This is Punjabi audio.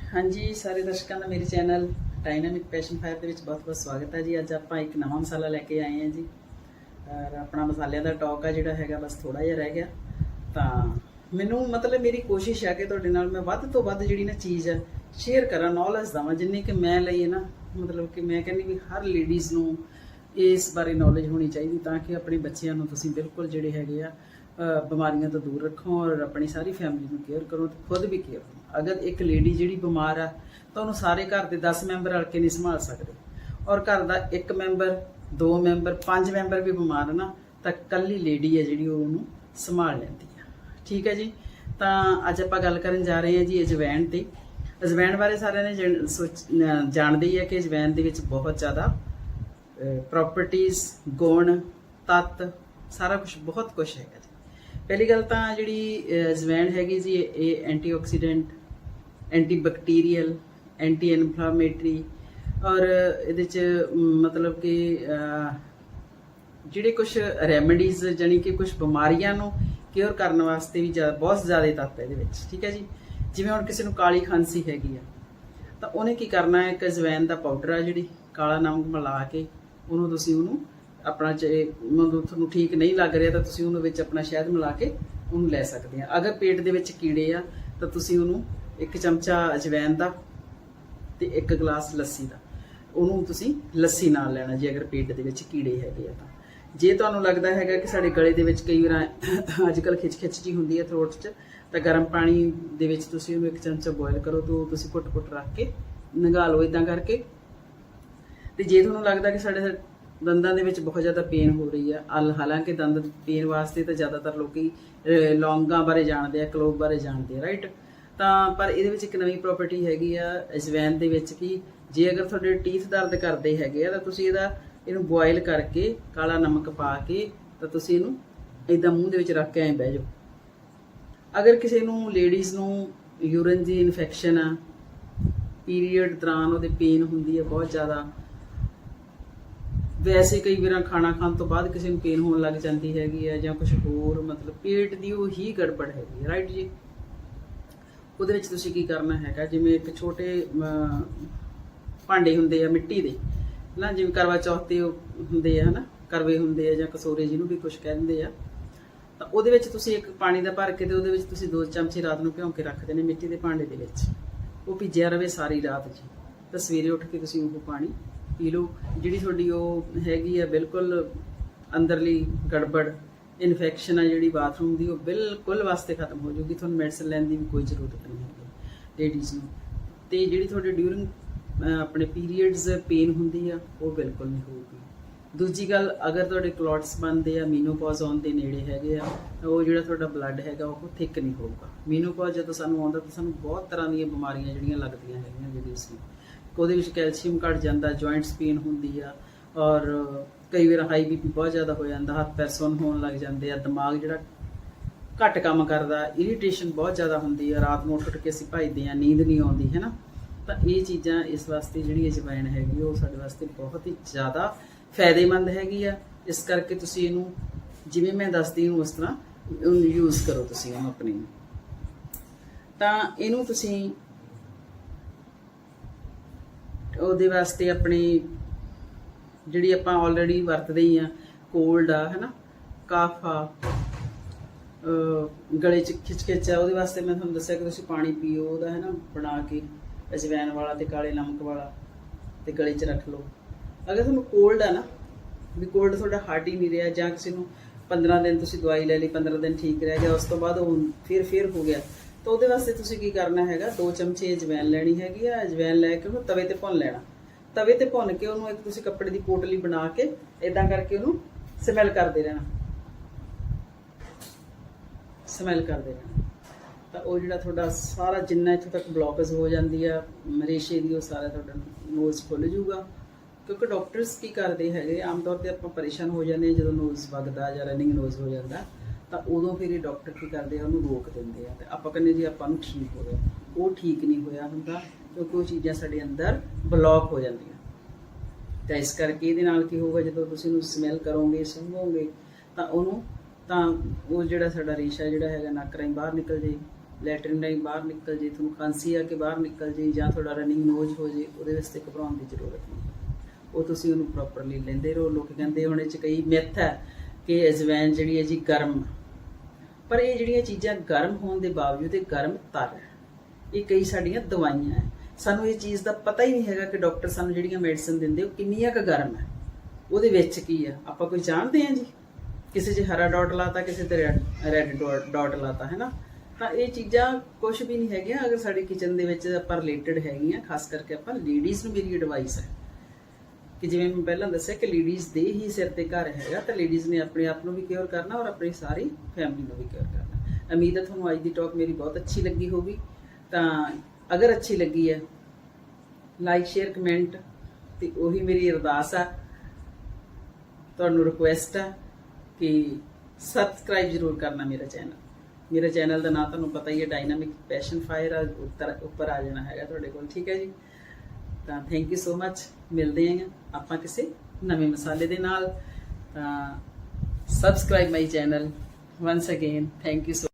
हाँ जी, सारे दर्शकों का मेरे चैनल डायनामिक पैशन फायर ਦੇ ਵਿੱਚ ਬਹੁਤ-ਬਹੁਤ ਸਵਾਗਤ ਹੈ ਜੀ। ਅੱਜ ਆਪਾਂ ਇੱਕ ਨਵਾਂ ਮਸਾਲਾ ਲੈ ਕੇ ਆਏ ਹਾਂ ਜੀ। ਔਰ ਆਪਣਾ ਮਸਾਲਿਆਂ ਦਾ ਟੌਕ ਆ ਜਿਹੜਾ ਹੈਗਾ ਬਸ ਥੋੜਾ ਜਿਹਾ ਰਹਿ ਗਿਆ। ਤਾਂ ਮੈਨੂੰ ਮਤਲਬ ਮੇਰੀ ਕੋਸ਼ਿਸ਼ ਹੈ ਕਿ ਤੁਹਾਡੇ ਨਾਲ ਮੈਂ ਵੱਧ ਤੋਂ ਵੱਧ ਜਿਹੜੀ ਨਾ ਚੀਜ਼ ਹੈ ਸ਼ੇਅਰ ਕਰਾਂ, ਨੌਲੇਜ ਦਵਾਂ ਜਿੰਨੀ ਕਿ ਮੈਂ ਲਈ ਹੈ ਨਾ। ਮਤਲਬ ਕਿ ਮੈਂ ਕਹਿੰਦੀ ਵੀ ਹਰ ਲੇਡੀਜ਼ ਨੂੰ ਇਸ ਬਾਰੇ ਨੌਲੇਜ ਹੋਣੀ ਚਾਹੀਦੀ ਤਾਂ ਕਿ ਆਪਣੇ ਬੱਚਿਆਂ ਨੂੰ ਤੁਸੀਂ ਬਿਲਕੁਲ ਜਿਹੜੇ ਹੈਗੇ ਆ ਬਿਮਾਰੀਆਂ ਤੋਂ ਦੂਰ ਰੱਖੋ ਔਰ ਆਪਣੀ ਸਾਰੀ ਫੈਮਿਲੀ ਨੂੰ ਕੇਅਰ ਕਰੋ ਤੇ ਖੁਦ ਵੀ ਕੇਅਰ ਕਰੋ। ਅਗਰ ਇੱਕ ਲੇਡੀ ਜਿਹੜੀ ਬਿਮਾਰ ਆ ਤਾਂ ਉਹਨੂੰ ਸਾਰੇ ਘਰ ਦੇ 10 ਮੈਂਬਰ ਰਲ ਕੇ ਨਹੀਂ ਸੰਭਾਲ ਸਕਦੇ, ਔਰ ਘਰ ਦਾ ਇੱਕ ਮੈਂਬਰ, 2 ਮੈਂਬਰ, 5 ਮੈਂਬਰ ਵੀ ਬਿਮਾਰ ਨਾ ਤਾਂ ਕੱਲੀ ਲੇਡੀ ਹੈ ਜਿਹੜੀ ਉਹਨੂੰ ਸੰਭਾਲ ਲੈਂਦੀ ਆ। ਠੀਕ ਹੈ ਜੀ। ਤਾਂ ਅੱਜ ਆਪਾਂ ਗੱਲ ਕਰਨ ਜਾ ਰਹੇ ਹਾਂ ਜੀ ਅਜਵਾਇਣ ਤੇ। ਅਜਵਾਇਣ ਬਾਰੇ ਸਾਰਿਆਂ ਨੇ ਜਾਣਦੇ ਹੀ ਹੈ ਕਿ ਅਜਵਾਇਣ ਦੇ ਵਿੱਚ ਬਹੁਤ ਜ਼ਿਆਦਾ ਪ੍ਰੋਪਰਟੀਜ਼, ਗੁਣ, ਤੱਤ, ਸਾਰਾ ਕੁਝ ਬਹੁਤ ਕੁਝ ਹੈਗਾ ਜੀ। ਪਹਿਲੀ ਗੱਲ ਤਾਂ ਜਿਹੜੀ ਅਜਵਾਇਣ ਹੈਗੀ ਜੀ ਇਹ antioxidant, anti bacterial, anti inflammatory ਔਰ ਇਹਦੇ 'ਚ ਮਤਲਬ ਕਿ ਜਿਹੜੇ ਕੁਝ ਰੈਮੇਡੀਜ਼ ਜਾਨੀ ਕਿ ਕੁਝ ਬਿਮਾਰੀਆਂ ਨੂੰ ਕੇਅਰ ਕਰਨ ਵਾਸਤੇ ਵੀ ਬਹੁਤ ਜ਼ਿਆਦਾ ਤੱਤ ਇਹਦੇ ਵਿੱਚ। ਠੀਕ ਹੈ ਜੀ। ਜਿਵੇਂ ਹੁਣ ਕਿਸੇ ਨੂੰ ਕਾਲੀ ਖਾਂਸੀ ਹੈਗੀ ਆ ਤਾਂ ਉਹਨੇ ਕੀ ਕਰਨਾ ਹੈ, ਇੱਕ ਅਜਵਾਇਣ ਦਾ ਪਾਊਡਰ ਆ ਜਿਹੜੀ ਕਾਲਾ ਨਮਕ ਮਿਲਾ ਕੇ ਉਹਨੂੰ ਆਪਣਾ ਤੁਹਾਨੂੰ ਠੀਕ ਨਹੀਂ ਲੱਗ ਰਿਹਾ ਤਾਂ ਤੁਸੀਂ ਉਹਨੂੰ ਵਿੱਚ ਆਪਣਾ ਸ਼ਹਿਦ ਮਿਲਾ ਕੇ ਉਹਨੂੰ ਲੈ ਸਕਦੇ ਆ। ਅਗਰ ਪੇਟ ਦੇ ਵਿੱਚ ਕੀੜੇ ਆ ਤਾਂ ਤੁਸੀਂ ਉਹਨੂੰ 1 ਚਮਚਾ ਅਜਵਾਇਣ ਦਾ ਤੇ 1 ਗਲਾਸ ਲੱਸੀ ਦਾ, ਉਹਨੂੰ ਤੁਸੀਂ ਲੱਸੀ ਨਾਲ ਲੈਣਾ ਜੀ ਅਗਰ ਪੇਟ ਦੇ ਵਿੱਚ ਕੀੜੇ ਹੈਗੇ ਆ ਤਾਂ। ਜੇ ਤੁਹਾਨੂੰ ਲੱਗਦਾ ਹੈਗਾ ਕਿ ਸਾਡੇ ਗਲੇ ਦੇ ਵਿੱਚ ਕਈ ਵਾਰ ਅੱਜ ਕੱਲ੍ਹ ਖਿੱਚ ਜੀ ਹੁੰਦੀ ਹੈ ਥਰੋਟ 'ਚ, ਤਾਂ ਗਰਮ ਪਾਣੀ ਦੇ ਵਿੱਚ ਤੁਸੀਂ ਉਹਨੂੰ 1 ਚਮਚਾ ਬੋਇਲ ਕਰੋ ਤਾਂ ਤੁਸੀਂ ਘੁੱਟ ਰੱਖ ਕੇ ਨੰਗਾ ਲਓ ਇੱਦਾਂ ਕਰਕੇ। ਤੇ ਜੇ ਤੁਹਾਨੂੰ ਲੱਗਦਾ ਕਿ ਸਾਡੇ ਦੰਦਾਂ ਦੇ ਵਿੱਚ ਬਹੁਤ ਜ਼ਿਆਦਾ ਪੇਨ ਹੋ ਰਹੀ ਆ, ਹਾਲਾਂਕਿ ਦੰਦ ਪੇਨ ਵਾਸਤੇ ਤਾਂ ਜ਼ਿਆਦਾਤਰ ਲੋਕੀ ਲੌਂਗਾਂ ਬਾਰੇ ਜਾਣਦੇ ਆ, ਕਲੋਵ ਬਾਰੇ ਜਾਣਦੇ ਆ, ਰਾਈਟ। ਤਾਂ ਪਰ ਇਹਦੇ ਵਿੱਚ ਇੱਕ ਨਵੀਂ ਪ੍ਰੋਪਰਟੀ ਹੈਗੀ ਆ ਅਜਵਾਇਣ ਦੇ ਵਿੱਚ ਕਿ ਜੇ ਅਗਰ ਤੁਹਾਡੇ ਟੀਥ ਦਰਦ ਕਰਦੇ ਹੈਗੇ ਆ ਤਾਂ ਤੁਸੀਂ ਇਹਨੂੰ ਬੋਇਲ ਕਰਕੇ ਕਾਲਾ ਨਮਕ ਪਾ ਕੇ ਤਾਂ ਤੁਸੀਂ ਇਹਨੂੰ ਇੱਦਾਂ ਮੂੰਹ ਦੇ ਵਿੱਚ ਰੱਖ ਕੇ ਐਂ ਬਹਿ ਜਾਓ। ਅਗਰ ਕਿਸੇ ਨੂੰ ਲੇਡੀਜ਼ ਨੂੰ ਯੂਰਿਨ ਦੀ ਇਨਫੈਕਸ਼ਨ ਆ, ਪੀਰੀਅਡ ਦੌਰਾਨ ਉਹਦੇ ਪੇਨ ਹੁੰਦੀ ਹੈ ਬਹੁਤ ਜ਼ਿਆਦਾ, ਵੈਸੇ ਕਈ ਵਾਰ ਖਾਣਾ ਖਾਣ ਤੋਂ ਬਾਅਦ ਕਿਸੇ ਨੂੰ ਪੇਨ ਹੋਣ ਲੱਗ ਜਾਂਦੀ ਹੈਗੀ ਹੈ ਜਾਂ ਕੁਝ ਹੋਰ ਮਤਲਬ ਪੇਟ ਦੀ ਉਹ ਹੀ ਗੜਬੜ ਹੈਗੀ ਹੈ, ਰਾਈਟ ਜੀ। ਉਹਦੇ ਵਿੱਚ ਤੁਸੀਂ ਕੀ ਕਰਨਾ ਹੈਗਾ, ਜਿਵੇਂ ਇੱਕ ਛੋਟੇ ਭਾਂਡੇ ਹੁੰਦੇ ਆ ਮਿੱਟੀ ਦੇ ਨਾ, ਜਿਵੇਂ ਕਰਵਾ ਚੌਥ ਤੇ ਹੁੰਦੇ ਆ ਨਾ, ਕਰਵੇ ਹੁੰਦੇ ਆ ਜਾਂ ਕਸੋਰੇ ਜਿਹਨੂੰ ਵੀ ਕੁਝ ਕਹਿੰਦੇ ਆ, ਤਾਂ ਉਹਦੇ ਵਿੱਚ ਤੁਸੀਂ ਇੱਕ ਪਾਣੀ ਦਾ ਭਰ ਕੇ ਤੇ ਉਹਦੇ ਵਿੱਚ ਤੁਸੀਂ 2 ਚਮਚੇ ਰਾਤ ਨੂੰ ਭਿਉਂ ਕੇ ਰੱਖ ਦੇਣੇ ਮਿੱਟੀ ਦੇ ਭਾਂਡੇ ਦੇ ਵਿੱਚ। ਉਹ ਭਿੱਜਿਆ ਰਵੇ ਸਾਰੀ ਰਾਤ ਜੀ, ਤਾਂ ਸਵੇਰੇ ਉੱਠ ਕੇ ਤੁਸੀਂ ਉਹ ਪਾਣੀ ਪੀ ਲਓ। ਜਿਹੜੀ ਤੁਹਾਡੀ ਉਹ ਹੈਗੀ ਆ ਬਿਲਕੁਲ ਅੰਦਰਲੀ ਗੜਬੜ, ਇਨਫੈਕਸ਼ਨ ਆ ਜਿਹੜੀ ਬਾਥਰੂਮ ਦੀ, ਉਹ ਬਿਲਕੁਲ ਵਾਸਤੇ ਖਤਮ ਹੋ ਜਾਊਗੀ। ਤੁਹਾਨੂੰ ਮੈਡੀਸਨ ਲੈਣ ਦੀ ਵੀ ਕੋਈ ਜ਼ਰੂਰਤ ਨਹੀਂ ਹੈਗੀ ਲੇਡੀਜ਼ ਨੂੰ। ਤੇ ਜਿਹੜੀ ਤੁਹਾਡੇ ਡਿਊਰਿੰਗ ਆਪਣੇ ਪੀਰੀਅਡਸ ਪੇਨ ਹੁੰਦੀ ਆ ਉਹ ਬਿਲਕੁਲ ਨਹੀਂ ਹੋਊਗੀ। ਦੂਜੀ ਗੱਲ, ਅਗਰ ਤੁਹਾਡੇ ਕਲੌਟਸ ਬਣਦੇ ਆ, ਮੀਨੋਪੌਜ਼ ਆਉਣ ਦੇ ਨੇੜੇ ਹੈਗੇ ਆ, ਉਹ ਜਿਹੜਾ ਤੁਹਾਡਾ ਬਲੱਡ ਹੈਗਾ ਉਹ ਥਿਕ ਨਹੀਂ ਹੋਊਗਾ। ਮੀਨੋਪੌਜ਼ ਜਦੋਂ ਸਾਨੂੰ ਆਉਂਦਾ ਤਾਂ ਸਾਨੂੰ ਬਹੁਤ ਤਰ੍ਹਾਂ ਦੀਆਂ ਬਿਮਾਰੀਆਂ ਜਿਹੜੀਆਂ ਲੱਗਦੀਆਂ ਹੈਗੀਆਂ ਲੇਡੀਜ਼ ਨੂੰ। ਉਹਦੇ ਵਿੱਚ ਕੈਲਸ਼ੀਅਮ ਘੱਟ ਜਾਂਦਾ, ਜੁਆਇੰਟਸ ਪੇਨ ਹੁੰਦੀ ਆ, ਔਰ ਕਈ ਵਾਰ ਹਾਈ ਬੀਪੀ ਬਹੁਤ ਜ਼ਿਆਦਾ ਹੋ ਜਾਂਦਾ, ਹੱਥ ਪੈਰ ਸੁੰਨ ਹੋਣ ਲੱਗ ਜਾਂਦੇ ਆ, ਦਿਮਾਗ ਜਿਹੜਾ ਘੱਟ ਕੰਮ ਕਰਦਾ, ਇਰੀਟੇਸ਼ਨ ਬਹੁਤ ਜ਼ਿਆਦਾ ਹੁੰਦੀ ਆ, ਰਾਤ ਨੂੰ ਉੱਠ ਕੇ ਅਸੀਂ ਭੱਜਦੇ ਆ, ਨੀਂਦ ਨਹੀਂ ਆਉਂਦੀ ਹੈ ਨਾ। ਤਾਂ ਇਹ ਚੀਜ਼ਾਂ ਇਸ ਵਾਸਤੇ ਜਿਹੜੀ ਅਜਵਾਇਣ ਹੈਗੀ ਉਹ ਸਾਡੇ ਵਾਸਤੇ ਬਹੁਤ ਹੀ ਜ਼ਿਆਦਾ ਫਾਇਦੇਮੰਦ ਹੈਗੀ ਆ। ਇਸ ਕਰਕੇ ਤੁਸੀਂ ਇਹਨੂੰ ਜਿਵੇਂ ਮੈਂ ਦੱਸਦੀ ਹਾਂ ਉਸ ਤਰ੍ਹਾਂ ਉਹਨੂੰ ਯੂਜ਼ ਕਰੋ ਤੁਸੀਂ ਉਹਨੂੰ ਆਪਣੀ ਨੂੰ। ਤਾਂ ਇਹਨੂੰ ਤੁਸੀਂ ਉਹਦੇ ਵਾਸਤੇ ਆਪਣੀ ਜਿਹੜੀ ਆਪਾਂ ਆਲਰੇਡੀ ਵਰਤਦੇ ਹੀ ਆ, ਕੋਲਡ ਆ ਹੈ ਨਾ, ਕਾਫ ਆ, ਗਲੇ 'ਚ ਖਿੱਚ ਆ, ਉਹਦੇ ਵਾਸਤੇ ਮੈਂ ਤੁਹਾਨੂੰ ਦੱਸਿਆ ਕਿ ਤੁਸੀਂ ਪਾਣੀ ਪੀਓ ਉਹਦਾ ਹੈ ਨਾ ਬਣਾ ਕੇ, ਅਜਵਾਇਣ ਵਾਲਾ ਤੇ ਕਾਲੇ ਨਮਕ ਵਾਲਾ, ਤੇ ਗਲੇ 'ਚ ਰੱਖ ਲਓ। ਅਗਰ ਤੁਹਾਨੂੰ ਕੋਲਡ ਆ ਨਾ, ਵੀ ਕੋਲਡ ਤੁਹਾਡਾ ਹਟ ਹੀ ਨਹੀਂ ਰਿਹਾ, ਜਾਂ ਕਿਸੇ ਨੂੰ 15 ਦਿਨ ਤੁਸੀਂ ਦਵਾਈ ਲੈ ਲਈ, 15 ਦਿਨ ਠੀਕ ਰਹਿ ਗਿਆ, ਉਸ ਤੋਂ ਬਾਅਦ ਉਹ ਫਿਰ ਹੋ ਗਿਆ, ਤਾਂ ਉਹਦੇ ਵਾਸਤੇ ਤੁਸੀਂ ਕੀ ਕਰਨਾ ਹੈਗਾ, 2 ਚਮਚੇ ਅਜਵਾਇਣ ਲੈਣੀ ਹੈਗੀ ਆ। ਅਜਵਾਇਣ ਲੈ ਕੇ ਉਹਨੂੰ ਤਵੇ ਤੇ ਭੁੰਨ ਲੈਣਾ। ਤਵੇ ਤੇ ਭੁੰਨ ਕੇ ਉਹਨੂੰ ਇੱਕ ਤੁਸੀਂ ਕੱਪੜੇ ਦੀ ਪੋਟਲੀ ਬਣਾ ਕੇ ਇਦਾਂ ਕਰਕੇ ਉਹਨੂੰ ਸਮੈਲ ਕਰਦੇ ਰਹਿਣਾ, ਤਾਂ ਉਹ ਜਿਹੜਾ ਤੁਹਾਡਾ ਸਾਰਾ ਜਿੰਨਾ ਇੱਥੋਂ ਤੱਕ ਬਲੌਕੇਜ ਹੋ ਜਾਂਦੀ ਆ ਰੇਸ਼ੇ ਦੀ, ਉਹ ਸਾਰਾ ਤੁਹਾਡਾ ਨੋਜ਼ ਖੁੱਲ ਜਾਊਗਾ। ਕਿਉਂਕਿ ਡਾਕਟਰਸ ਕੀ ਕਰਦੇ ਹੈਗੇ, ਆਮ ਤੌਰ ਤੇ ਆਪਾਂ ਪਰੇਸ਼ਾਨ ਹੋ ਜਾਂਦੇ ਹਾਂ ਜਦੋਂ ਨੋਜ਼ ਵਗਦਾ ਜਾਂ ਰਨਿੰਗ ਨੋਜ਼ ਹੋ ਜਾਂਦਾ, ਤਾਂ ਉਦੋਂ ਫਿਰ ਇਹ ਡਾਕਟਰ ਕੀ ਕਰਦੇ ਆ, ਉਹਨੂੰ ਰੋਕ ਦਿੰਦੇ ਆ। ਤੇ ਆਪਾਂ ਕਹਿੰਦੇ ਜੀ ਆਪਾਂ ਨੂੰ ਠੀਕ ਹੋ ਗਿਆ, ਉਹ ਠੀਕ ਨਹੀਂ ਹੋਇਆ ਹੁੰਦਾ ਕਿਉਂਕਿ ਉਹ ਚੀਜ਼ਾਂ ਸਾਡੇ ਅੰਦਰ ਬਲੌਕ ਹੋ ਜਾਂਦੀਆਂ। ਤਾਂ ਇਸ ਕਰਕੇ ਇਹਦੇ ਨਾਲ ਕੀ ਹੋਊਗਾ, ਜਦੋਂ ਤੁਸੀਂ ਉਹਨੂੰ ਸਮੈਲ ਕਰੋਗੇ, ਸੁੰਘੋਗੇ, ਤਾਂ ਉਹ ਜਿਹੜਾ ਸਾਡਾ ਰੇਸ਼ਾ ਜਿਹੜਾ ਹੈਗਾ ਨੱਕ ਰਾਹੀਂ ਬਾਹਰ ਨਿਕਲ ਜੇ, ਲੈਟਰਿਨ ਰਾਹੀਂ ਬਾਹਰ ਨਿਕਲ ਜੇ, ਤੁਹਾਨੂੰ ਖਾਂਸੀ ਆ ਕੇ ਬਾਹਰ ਨਿਕਲ ਜੇ, ਜਾਂ ਤੁਹਾਡਾ ਰਨਿੰਗ ਨੋਜ਼ ਹੋ ਜੇ, ਉਹਦੇ ਵਾਸਤੇ ਘਬਰਾਉਣ ਦੀ ਜ਼ਰੂਰਤ ਨਹੀਂ। ਉਹ ਤੁਸੀਂ ਉਹਨੂੰ ਪ੍ਰੋਪਰਲੀ ਲੈਂਦੇ ਰਹੋ। ਲੋਕ ਕਹਿੰਦੇ ਹੁਣ ਇਹ 'ਚ ਕਈ ਮਿੱਥ ਹੈ ਕਿ ਅਜਵੈਨ ਜਿਹੜੀ ਹੈ ਜੀ ਗਰਮ, ਪਰ ਇਹ ਜਿਹੜੀਆਂ ਚੀਜ਼ਾਂ ਗਰਮ ਹੋਣ ਦੇ ਬਾਵਜੂਦ ਇਹ ਗਰਮ ਤਰ ਹੈ। ਇਹ ਕਈ ਸਾਡੀਆਂ ਦਵਾਈਆਂ ਹੈ, ਸਾਨੂੰ ਇਹ ਚੀਜ਼ ਦਾ ਪਤਾ ਹੀ ਨਹੀਂ ਹੈਗਾ ਕਿ ਡਾਕਟਰ ਸਾਨੂੰ ਜਿਹੜੀਆਂ ਮੈਡੀਸਿਨ ਦਿੰਦੇ ਉਹ ਕਿੰਨੀਆਂ ਕੁ ਗਰਮ ਹੈ, ਉਹਦੇ ਵਿੱਚ ਕੀ ਆ, ਆਪਾਂ ਕੋਈ ਜਾਣਦੇ ਹਾਂ ਜੀ? ਕਿਸੇ 'ਚ ਹਰਾ ਡਾਟ ਲਾਤਾ, ਕਿਸੇ ਤੇ ਰੈੱਡ ਡਾਟ ਲਾਤਾ, ਹੈ ਨਾ। ਤਾਂ ਇਹ ਚੀਜ਼ਾਂ ਕੁਝ ਵੀ ਨਹੀਂ ਹੈਗੀਆਂ। ਅਗਰ ਸਾਡੇ ਕਿਚਨ ਦੇ ਵਿੱਚ ਆਪਾਂ ਰਿਲੇਟਡ ਹੈਗੀਆਂ, ਖਾਸ ਕਰਕੇ ਆਪਾਂ ਲੇਡੀਜ਼ ਨੂੰ ਮੇਰੀ ਐਡਵਾਈਸ ਹੈ ਕਿ ਜਿਵੇਂ ਮੈਂ ਪਹਿਲਾਂ ਦੱਸਿਆ ਕਿ ਲੇਡੀਜ਼ ਦੇ ਹੀ ਸਿਰ ਤੇ ਘਰ ਹੈਗਾ, ਤਾਂ ਲੇਡੀਜ਼ ਨੇ ਆਪਣੇ ਆਪ ਨੂੰ ਵੀ ਕੇਅਰ ਕਰਨਾ ਔਰ ਆਪਣੀ ਸਾਰੀ ਫੈਮਿਲੀ ਨੂੰ ਵੀ ਕੇਅਰ ਕਰਨਾ। ਉਮੀਦ ਹੈ ਤੁਹਾਨੂੰ ਅੱਜ ਦੀ ਟਾਕ ਮੇਰੀ ਬਹੁਤ ਅੱਛੀ ਲੱਗੀ ਹੋਗੀ। ਤਾਂ ਅਗਰ ਅੱਛੀ ਲੱਗੀ ਹੈ, ਲਾਈਕ ਸ਼ੇਅਰ ਕਮੈਂਟ, ਤੇ ਉਹੀ ਮੇਰੀ ਅਰਦਾਸ ਆ, ਤੁਹਾਨੂੰ ਰਿਕੁਐਸਟ ਆ ਕਿ ਸਬਸਕ੍ਰਾਈਬ ਜ਼ਰੂਰ ਕਰਨਾ ਮੇਰਾ ਚੈਨਲ ਦਾ ਨਾਂ ਤੁਹਾਨੂੰ ਪਤਾ ਹੀ ਹੈ, ਡਾਇਨਾਮਿਕ ਪੈਸ਼ਨ ਫਾਇਰ ਆ, ਉੱਪਰ ਆ ਜਾਣਾ ਹੈਗਾ ਤੁਹਾਡੇ ਕੋਲ, ਠੀਕ ਹੈ ਜੀ। ਤਾਂ ਥੈਂਕ ਯੂ ਸੋ ਮਚ। ਮਿਲਦੇ ਹਾਂ ਆਪਾਂ ਕਿਸੇ ਨਵੇਂ ਮਸਾਲੇ ਦੇ ਨਾਲ। ਤਾਂ subscribe my channel ones again. Thank you so